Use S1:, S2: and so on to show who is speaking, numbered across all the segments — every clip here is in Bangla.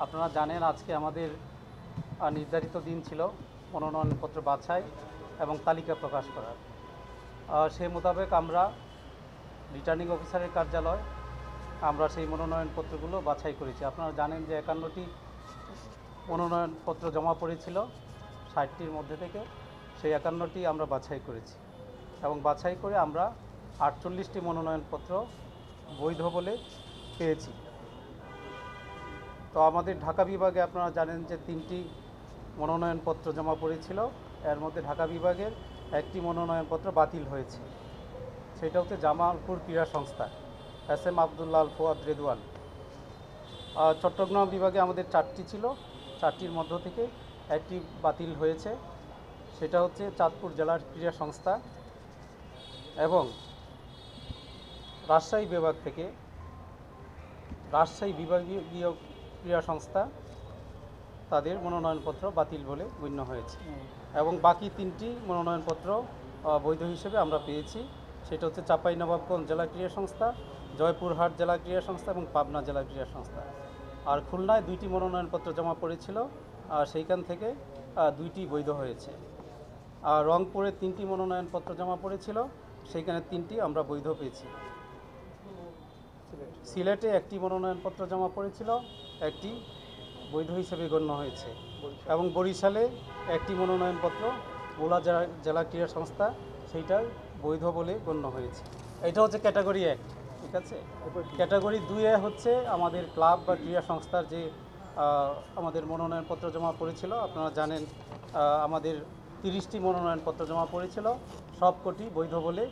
S1: আপনারা জানেন আজকে আমাদের নির্ধারিত দিন ছিল মনোনয়নপত্র বাছাই এবং তালিকা প্রকাশ করার। সেই মোতাবেক আমরা রিটার্নিং অফিসারের কার্যালয় আমরা সেই মনোনয়নপত্রগুলো বাছাই করেছি। আপনারা জানেন যে 51টি মনোনয়নপত্র জমা পড়েছিল 60টির মধ্যে থেকে, সেই 51টি আমরা বাছাই করেছি এবং বাছাই করে আমরা 48টি মনোনয়নপত্র বৈধ বলে পেয়েছি। তো আমাদের ঢাকা বিভাগে আপনারা জানেন যে 3টি মনোনয়নপত্র জমা পড়েছিল, এর মধ্যে ঢাকা বিভাগের একটি মনোনয়নপত্র বাতিল হয়েছে, সেটা হচ্ছে জামালপুর ক্রীড়া সংস্থা SM আবদুল্লাহ আল ফুয়াদ রেদওয়ান। চট্টগ্রাম বিভাগে আমাদের 4টি ছিল, 4টির মধ্য থেকে একটি বাতিল হয়েছে, সেটা হচ্ছে চাঁদপুর জেলার ক্রীড়া সংস্থা। এবং রাজশাহী বিভাগ থেকে রাজশাহী বিভাগীয় ক্রীড়া সংস্থা তাদের মনোনয়নপত্র বাতিল বলে গণ্য হয়েছে এবং বাকি 3টি মনোনয়নপত্র বৈধ হিসেবে আমরা পেয়েছি, সেটা হচ্ছে চাঁপাইনবাবগঞ্জ জেলা ক্রীড়া সংস্থা, জয়পুরহাট জেলা ক্রীড়া সংস্থা এবং পাবনা জেলা ক্রীড়া সংস্থা। আর খুলনায় 2টি মনোনয়নপত্র জমা পড়েছিল, সেইখান থেকে 2টি বৈধ হয়েছে। আর রংপুরে 3টি মনোনয়নপত্র জমা পড়েছিল, সেইখানে 3টি আমরা বৈধ পেয়েছি। সিলেটে 1টি মনোনয়নপত্র জমা পড়েছিল, 1টি বৈধ হিসেবে গণ্য হয়েছে এবং বরিশালে 1টি মনোনয়নপত্র ভোলা জেলা ক্রীড়া সংস্থা সেইটা বৈধ বলে গণ্য হয়েছে। এটা হচ্ছে ক্যাটাগরি 1, ঠিক আছে। ক্যাটাগরি 2-এ হচ্ছে আমাদের ক্লাব বা ক্রীড়া সংস্থার যে আমাদের মনোনয়নপত্র জমা পড়েছিল। আপনারা জানেন আমাদের 30টি মনোনয়নপত্র জমা পড়েছিল, সবকটি বৈধ বলে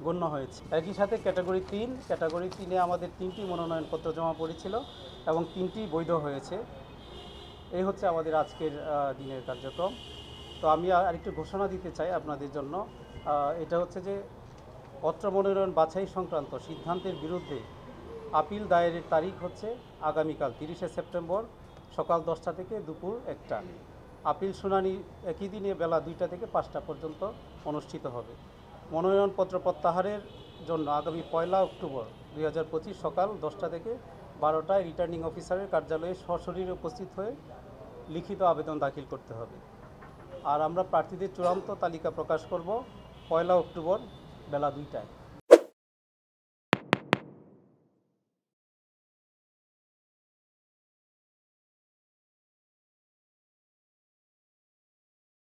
S1: গণ্য হয়েছে। একই সাথে ক্যাটাগরি 3-এ আমাদের 3টি মনোনয়নপত্র জমা পড়েছিল এবং 3টি বৈধ হয়েছে। এই হচ্ছে আমাদের আজকের দিনের কার্যক্রম। তো আমি আরেকটু ঘোষণা দিতে চাই আপনাদের জন্য, এটা হচ্ছে যে পত্র মনোনয়ন বাছাই সংক্রান্ত সিদ্ধান্তের বিরুদ্ধে আপিল দায়েরের তারিখ হচ্ছে আগামীকাল 30শে সেপ্টেম্বর সকাল 10টা থেকে দুপুর 1টা। আপিল শুনানি একই দিনে বেলা 2টা থেকে 5টা পর্যন্ত অনুষ্ঠিত হবে। মনোনয়নপত্র প্রত্যাহারের জন্য আগামী 1 অক্টোবর 2025 সকাল 10টা থেকে 12টায় রিটার্নিং অফিসারের কার্যালয়ে সশরীরে উপস্থিত হয়ে লিখিত আবেদন দাখিল করতে হবে। আর আমরা প্রার্থীদের চূড়ান্ত তালিকা প্রকাশ করব 1 অক্টোবর বেলা 2টায়।